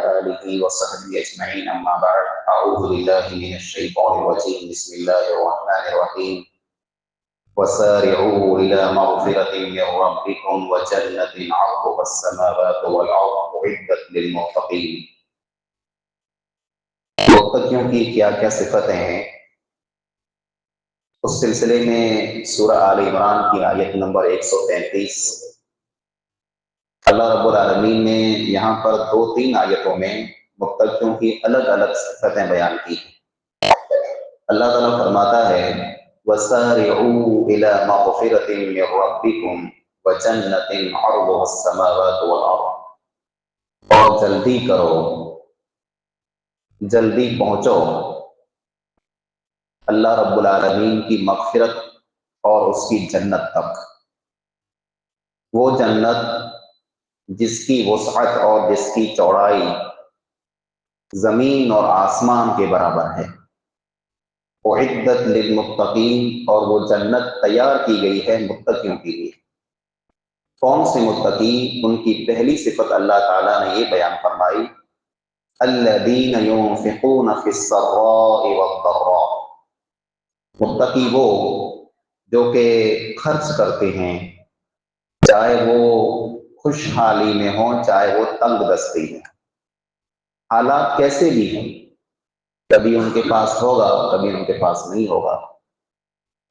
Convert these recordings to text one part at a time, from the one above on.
آلہ وصحبہ اجمعین اما بعد اعوذ باللہ من الشیطان الرجیم بسم اللہ الرحمن الرحیم وسارعوا إلى مغفرة من ربكم وجنة عرضها السماوات والأرض أعدت للمتقين۔ متقیوں کی کیا کیا صفتیں ہیں، اس سلسلے میں سورہ آل عمران کی آیت نمبر 133 اللہ رب العالمین نے یہاں پر 2-3 آیتوں میں متقیوں کی الگ الگ صفتیں بیان کی ہیں۔ اللہ تعالیٰ فرماتا ہے وَسَارِعُوا إِلَى مَغْفِرَةٍ مِّن رَّبِّكُمْ وَجَنَّةٍ عَرْضُهَا السَّمَاوَاتُ وَالْأَرْضُ، اور جلدی کرو، جلدی پہنچو اللہ رب العالمین کی مغفرت اور اس کی جنت تک، وہ جنت جس کی وسعت اور جس کی چوڑائی زمین اور آسمان کے برابر ہے۔ اعدت للمتقین، اور وہ جنت تیار کی گئی ہے متقیوں کے لیے۔ کون سے متقی؟ ان کی پہلی صفت اللہ تعالیٰ نے یہ بیان فرمائی الذین ينفقون فی السراء والضراء، متقی وہ جو کہ خرچ کرتے ہیں، چاہے وہ خوشحالی میں ہوں چاہے وہ تنگ دستی میں، حالات کیسے بھی ہیں، کبھی ان کے پاس ہوگا کبھی ان کے پاس نہیں ہوگا،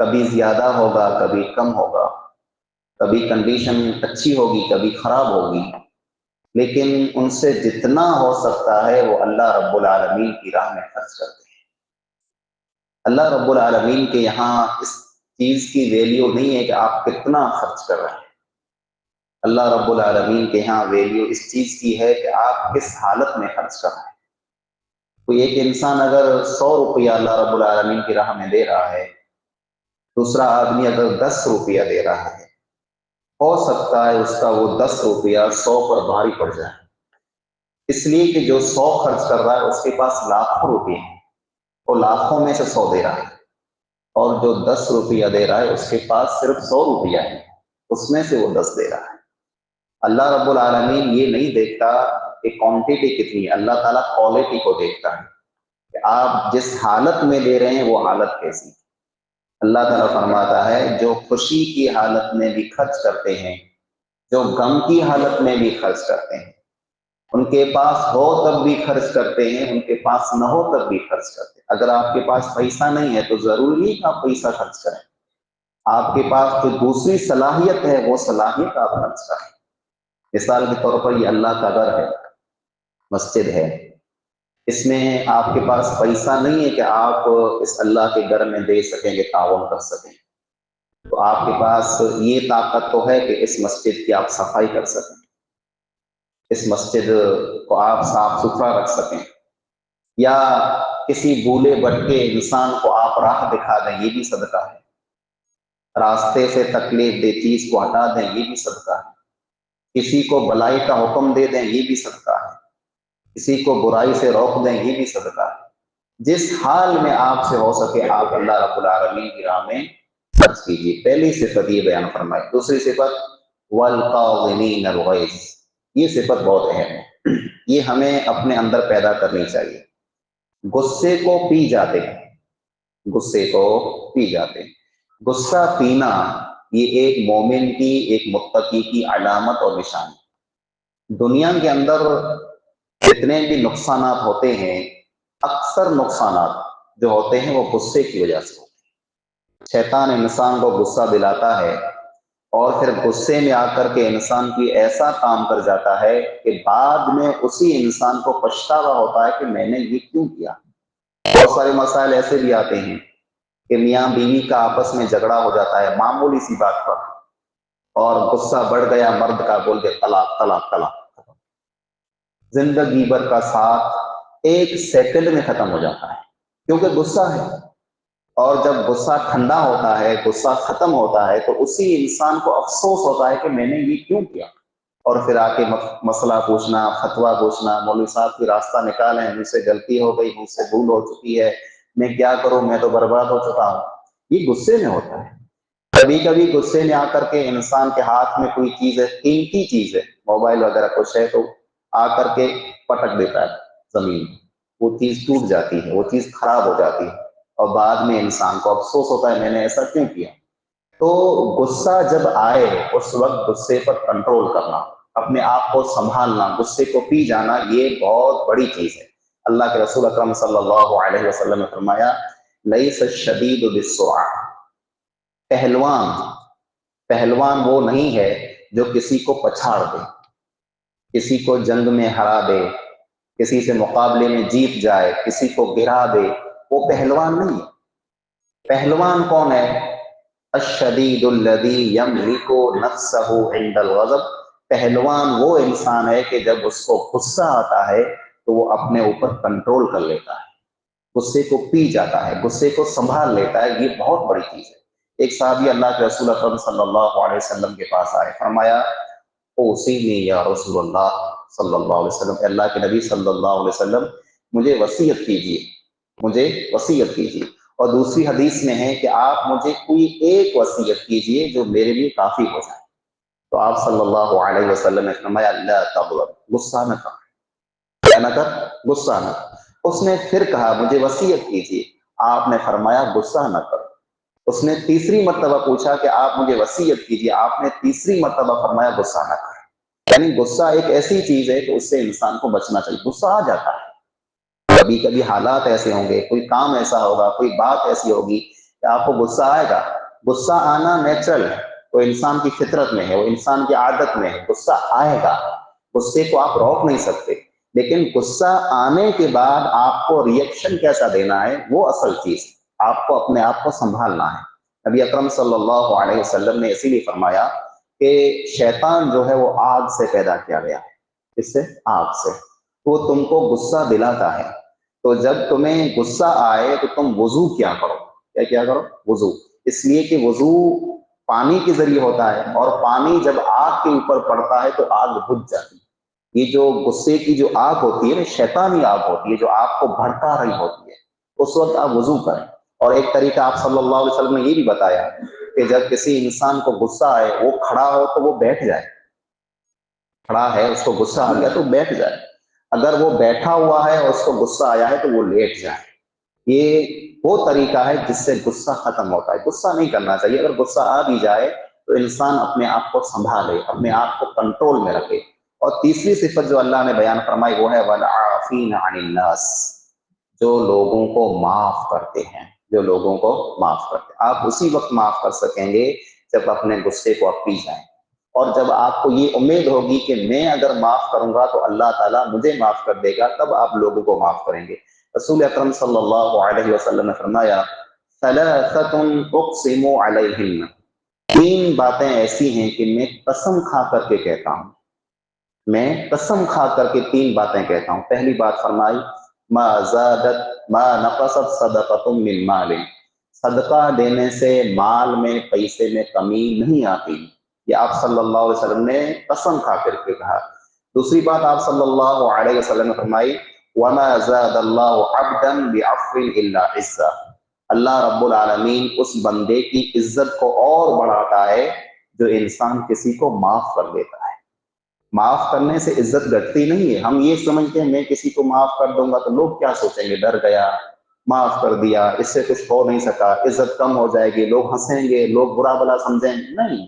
کبھی زیادہ ہوگا کبھی کم ہوگا، کبھی کنڈیشن اچھی ہوگی کبھی خراب ہوگی، لیکن ان سے جتنا ہو سکتا ہے وہ اللہ رب العالمین کی راہ میں خرچ کرتے ہیں۔ اللہ رب العالمین کے یہاں اس چیز کی ویلیو نہیں ہے کہ آپ کتنا خرچ کر رہے ہیں، اللہ رب العالمین کے یہاں ویلیو اس چیز کی ہے کہ آپ کس حالت میں خرچ کر رہے ہیں۔ کوئی ایک انسان اگر 100 روپیہ اللہ رب العالمین کی راہ میں دے رہا ہے، دوسرا آدمی اگر 10 روپیہ دے رہا ہے، ہو سکتا ہے اس کا وہ 10 روپیہ 100 پر بھاری پڑ جائے، اس لیے کہ جو 100 خرچ کر رہا ہے اس کے پاس لاکھوں روپے ہیں، وہ لاکھوں میں سے 100 دے رہا ہے، اور جو 10 روپیہ دے رہا ہے اس کے پاس صرف 100 روپیہ ہے، اس میں سے وہ 10 دے رہا ہے۔ اللہ رب العالمین یہ نہیں دیکھتا کہ کوانٹٹی کتنی ہے، اللہ تعالیٰ کوالٹی کو دیکھتا ہے کہ آپ جس حالت میں دے رہے ہیں وہ حالت کیسی۔ اللہ تعالیٰ فرماتا ہے جو خوشی کی حالت میں بھی خرچ کرتے ہیں، جو غم کی حالت میں بھی خرچ کرتے ہیں، ان کے پاس ہو تب بھی خرچ کرتے ہیں، ان کے پاس نہ ہو تب بھی خرچ کرتے ہیں۔ اگر آپ کے پاس پیسہ نہیں ہے تو ضروری نہیں کہ آپ پیسہ خرچ کریں، آپ کے پاس جو دوسری صلاحیت ہے وہ صلاحیت آپ خرچ کریں۔ مثال کے طور پر یہ اللہ کا گھر ہے، مسجد ہے، اس میں آپ کے پاس پیسہ نہیں ہے کہ آپ اس اللہ کے گھر میں دے سکیں گے، تعاون کر سکیں، تو آپ کے پاس یہ طاقت تو ہے کہ اس مسجد کی آپ صفائی کر سکیں، اس مسجد کو آپ صاف ستھرا رکھ سکیں، یا کسی بھولے بھٹکے انسان کو آپ راہ دکھا دیں، یہ بھی صدقہ ہے، راستے سے تکلیف دہ چیز کو ہٹا دیں، یہ بھی صدقہ ہے، کسی کو بلائی کا حکم دے دیں، یہ بھی صدقہ ہے، کسی کو برائی سے روک دیں، یہ بھی صدقہ ہے۔ جس حال میں آپ سے ہو سکے آپ اللہ رب العالمین کی راہ میں خرچ کیجیے۔ پہلی صفت یہ بیان فرمائی۔ دوسری صفت والقاظمین الغیظ، یہ صفت بہت اہم ہے، یہ ہمیں اپنے اندر پیدا کرنی چاہیے۔ غصے کو پی جاتے ہیں، غصے کو پی جاتے ہیں۔ غصہ پینا یہ ایک مومن کی، ایک متقی کی علامت اور نشان ہے۔ دنیا کے اندر جتنے بھی نقصانات ہوتے ہیں، اکثر نقصانات جو ہوتے ہیں وہ غصے کی وجہ سے ہوتے ہیں۔ شیطان انسان کو غصہ دلاتا ہے اور پھر غصے میں آ کر کے انسان کی ایسا کام کر جاتا ہے کہ بعد میں اسی انسان کو پچھتاوا ہوتا ہے کہ میں نے یہ کیوں کیا۔ بہت سارے مسائل ایسے بھی آتے ہیں کہ میاں بیوی کا آپس میں جھگڑا ہو جاتا ہے معمولی سی بات پر، اور غصہ بڑھ گیا مرد کا، بول کے طلاق طلاق طلاق، زندگی بھر کا ساتھ ایک سیکنڈ میں ختم ہو جاتا ہے، کیونکہ غصہ ہے۔ اور جب غصہ ٹھنڈا ہوتا ہے، غصہ ختم ہوتا ہے، تو اسی انسان کو افسوس ہوتا ہے کہ میں نے یہ کیوں کیا، اور پھر آ کے مسئلہ پوچھنا، فتویٰ پوچھنا، مولوی صاحب کی راستہ نکالیں، مجھ سے غلطی ہو گئی، مجھ سے بھول ہو چکی ہے، میں کیا کروں، میں تو برباد ہو چکا ہوں۔ یہ غصے میں ہوتا ہے۔ کبھی کبھی غصے میں آ کر کے انسان کے ہاتھ میں کوئی چیز ہے، قیمتی چیز ہے، موبائل وغیرہ کچھ ہے، تو आ करके पटक देता है जमीन, वो चीज टूट जाती है, वो चीज खराब हो जाती है और बाद में इंसान को अफसोस होता है मैंने ऐसा क्यों किया। तो गुस्सा जब आए उस वक्त गुस्से पर कंट्रोल करना, अपने आप को संभालना, गुस्से को पी जाना, ये बहुत बड़ी चीज है। अल्लाह के रसूल अकरम सल्लल्लाहु अलैहि वसल्लम ने फरमाया लैस शदीद बिस्सुआ, पहलवान पहलवान वो नहीं है जो किसी को पछाड़ दे, किसी को जंग में हरा दे, किसी से मुकाबले में जीत जाए, किसी को गिरा दे, वो पहलवान नहीं है। पहलवान कौन है? अश्शदीदुल्लज़ी यमलिकु नफ्सहु इंदल गज़ब, पहलवान वो इंसान है कि जब उसको गुस्सा आता है तो वो अपने ऊपर कंट्रोल कर लेता है, गुस्से को पी जाता है, गुस्से को संभाल लेता है। ये बहुत बड़ी चीज है। एक साहबी अल्लाह के रसूल अकरम सल्लल्लाहु अलैहि वसल्लम के पास आए, फरमाया ओसीनी या रसूलल्लाह सल्लल्लाहु अलैहि वसल्लम, अल्लाह के नबी सल्लल्लाहु अलैहि वसल्लम मुझे वसीयत कीजिए, मुझे वसीयत कीजिए। और दूसरी हदीस में है कि आप मुझे कोई एक वसीयत कीजिए जो मेरे लिए काफी हो जाए। तो आप सल्लल्लाहु अलैहि वसल्लम ने फरमाया ला तग़लब, गुस्सा न कर, क्या न कर, गुस्सा न कर। उसने फिर कहा मुझे वसीयत कीजिए, आपने फरमाया गुस्सा न कर। उसने तीसरी मर्तबा पूछा कि आप मुझे वसीयत कीजिए, आपने तीसरी मर्तबा फरमाया गुस्सा न कर। यानी गुस्सा एक ऐसी चीज है कि उससे इंसान को बचना चाहिए। गुस्सा आ जाता है, कभी कभी हालात ऐसे होंगे, कोई काम ऐसा होगा, कोई बात ऐसी होगी कि आपको गुस्सा आएगा। गुस्सा आना नेचुरल है, वो इंसान की फितरत में है, वो इंसान की आदत में है, गुस्सा आएगा, गुस्से को आप रोक नहीं सकते। लेकिन गुस्सा आने के बाद आपको रिएक्शन कैसा देना है वो असल चीज, आपको अपने आप को संभालना है। नबी अकरम सल्लल्लाहु अलैहि वसल्लम ने इसीलिए फरमाया कि शैतान जो है वो आग से पैदा किया गया है। इससे आग से वो तुमको गुस्सा दिलाता है। तो जब तुम्हें गुस्सा आए तो तुम वुजू क्या करो, क्या क्या करो, वुजू। इसलिए कि वुजू पानी के जरिए होता है और पानी जब आग के ऊपर पड़ता है तो आग बुझ जाती है। ये जो गुस्से की जो आग होती है ना, शैतानी आग होती है जो आपको भड़का रही होती है, उस वक्त आप वुजू करें। और एक तरीका आप सल्लल्लाहु अलैहि वसल्लम ने ये भी बताया कि जब किसी इंसान को गुस्सा आए, वो खड़ा हो तो वो बैठ जाए, खड़ा है उसको गुस्सा आ गया तो बैठ जाए, अगर वो बैठा हुआ है और उसको गुस्सा आया है तो वो लेट जाए। ये वो तरीका है जिससे गुस्सा खत्म होता है। गुस्सा नहीं करना चाहिए, अगर गुस्सा आ भी जाए तो इंसान अपने आप को संभाले, अपने आप को कंट्रोल में रखे। और तीसरी सिफत जो अल्लाह ने बयान फरमाई वो है वल आफीन अनिन नास, जो लोगों को माफ करते हैं, जो लोगों को माफ करते हैं। आप उसी वक्त माफ कर सकेंगे जब अपने गुस्से को आप पी जाएं, और जब आपको ये उम्मीद होगी कि मैं अगर माफ करूंगा तो अल्लाह ताला मुझे माफ कर देगा, तब आप लोगों को माफ करेंगे। रसूल अकरम सल्लल्लाहु अलैहि वसल्लम ने फरमाया सलासतुन उक़सिमु अलैहिन, तीन बातें ऐसी हैं कि मैं कसम खा करके कहता हूं, मैं कसम खा करके तीन बातें कहता हूं। पहली बात फरमाई मा ज़ादत मा नक़सत सदक़तुम मिन मालिन, सदका देने से माल में, पैसे में कमी नहीं आती। ये आप सल्लल्लाहु अलैहि वसल्लम ने कसम खा करके कहा। दूसरी बात आप सल्लल्लाहु अलैहि वसल्लम ने फरमाई वमा ज़ादल्लाहु अब्दन बिअफ़्विन इल्ला इज़्ज़ा, अल्लाह रब्बुल आलमीन उस बंदे की इज्जत को और बढ़ाता है जो इंसान किसी को माफ कर देता है। माफ करने से इज्जत घटती नहीं है। हम ये समझते हैं मैं किसी को माफ कर दूंगा तो लोग क्या सोचेंगे, डर गया, माफ कर दिया, इससे कुछ हो नहीं सका, इज्जत कम हो जाएगी, लोग हंसेंगे, लोग बुरा भला समझेंगे। नहीं,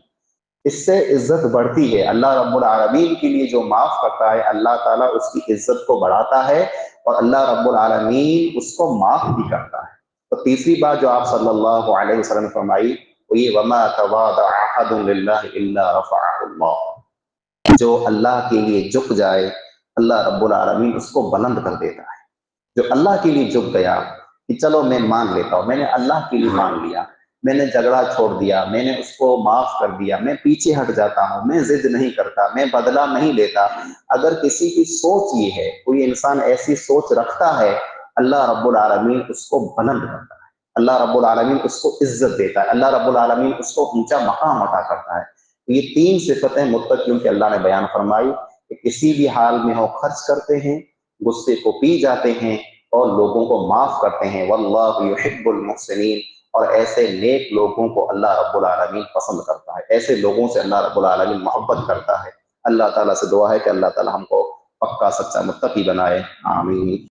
इससे इज्जत बढ़ती है। अल्लाह रब्बुल आलमीन के लिए जो माफ करता है अल्लाह ताला उसकी इज्जत को बढ़ाता है और अल्लाह रब्बुल आलमीन उसको माफ भी करता है। तो तीसरी बात जो आप सल्लल्लाहु अलैहि वसल्लम ने फरमाई वो ये वमा तवादा अहदुन लिल्लाहि इल्ला रफ़अहुल्लाह, जो अल्लाह के लिए झुक जाए अल्लाह रब्बुल आलमीन उसको बुलंद कर देता है। जो अल्लाह के लिए झुक गया कि चलो मैं मान लेता हूं, मैंने अल्लाह के लिए मान लिया, मैंने झगड़ा छोड़ दिया, मैंने उसको माफ कर दिया, मैं पीछे हट जाता हूं, मैं जिद नहीं करता, मैं बदला नहीं लेता। अगर किसी की सोच ये है, कोई इंसान ऐसी सोच रखता है, अल्लाह रब्बुल आलमीन उसको बुलंद करता है, अल्लाह रब्बुल आलमीन उसको इज्जत देता है, अल्लाह रब्बुल आलमीन उसको ऊंचा मकाम अता करता है। तो ये तीन सिफतें मुत्तकियों की अल्लाह ने बयान फरमाई कि किसी भी हाल में हो खर्च करते हैं, गुस्से को पी जाते हैं और लोगों को माफ करते हैं। वल्लाहु युहिब्बुल मुहसिनीन, और ऐसे नेक लोगों को अल्लाह रब्बुल आलमीन पसंद करता है, ऐसे लोगों से अल्लाह रब्बुल आलमीन मोहब्बत करता है। अल्लाह ताला से दुआ है कि अल्लाह ताला हमको पक्का सच्चा मुत्तकी बनाए। आमीन।